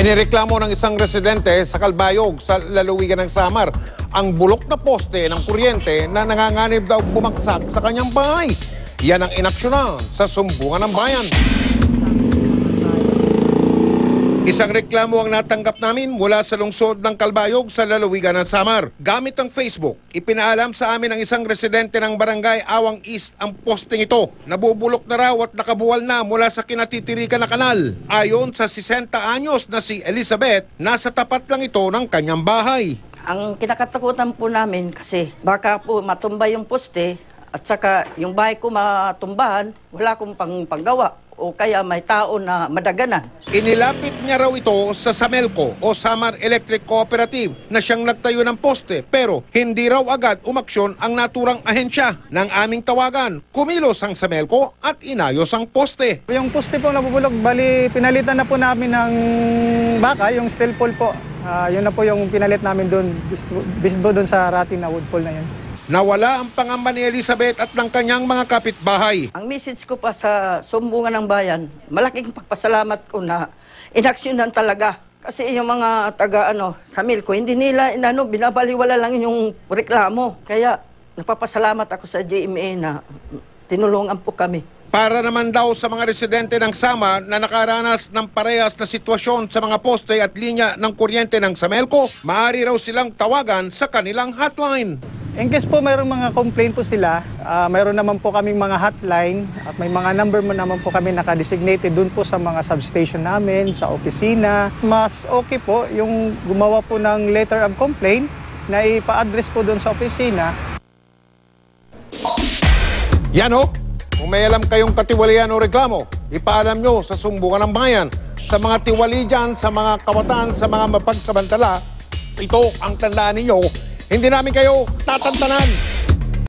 Inireklamo ng isang residente sa Calbayog sa lalawigan ng Samar ang bulok na poste ng kuryente na nanganganib daw bumagsak sa kanyang bahay. Yan ang inaksyonan sa sumbungan ng bayan. Isang reklamo ang natanggap namin mula sa lungsod ng Calbayog sa lalawigan ng Samar. Gamit ang Facebook, ipinaalam sa amin ng isang residente ng barangay Awang East ang posting ito. Nabubulok na raw at nakabuwal na mula sa kinatitirikan na kanal. Ayon sa 60 anyos na si Elizabeth, nasa tapat lang ito ng kanyang bahay. Ang kinakatakutan po namin kasi baka po matumba yung poste at saka yung bahay ko matumbahan, wala akong panggawa o kaya may tao na madaganan. Inilapit niya raw ito sa Samelco o Samar Electric Cooperative na siyang nagtayo ng poste pero hindi raw agad umaksyon ang naturang ahensya. Ng aming tawagan, kumilos ang Samelco at inayos ang poste. Yung poste po nabubulok, bali pinalitan na po namin ng baka, yung steel pole po. Yun na po yung pinalit namin doon, bisbo doon sa rating na wood pole na yun. Nawala ang pangamba ni Elizabeth at ng kanyang mga kapitbahay. Ang message ko pa sa sumbungan ng bayan, malaking pagpasalamat ko na inaksyonan talaga. Kasi yung mga Samelco, hindi nila binabaliwala lang yung reklamo. Kaya napapasalamat ako sa GMA na tinulungan po kami. Para naman daw sa mga residente ng Samar na nakaranas ng parehas na sitwasyon sa mga poste at linya ng kuryente ng Samelco, maaari raw silang tawagan sa kanilang hotline. In case po mayroong mga complaint po sila, mayroon naman po kaming mga hotline at may mga number mo naman po kami nakadesignated doon po sa mga substation namin, sa opisina. Mas okay po yung gumawa po ng letter of complaint na ipa-address po doon sa opisina. Yan o, kung may alam kayong katiwalian o reklamo, ipaalam nyo sa sumbungan ng bayan. Sa mga tiwali dyan, sa mga kawatan, sa mga mapagsamantala, ito ang tandaan ninyo. Hindi namin kayo tatantanan.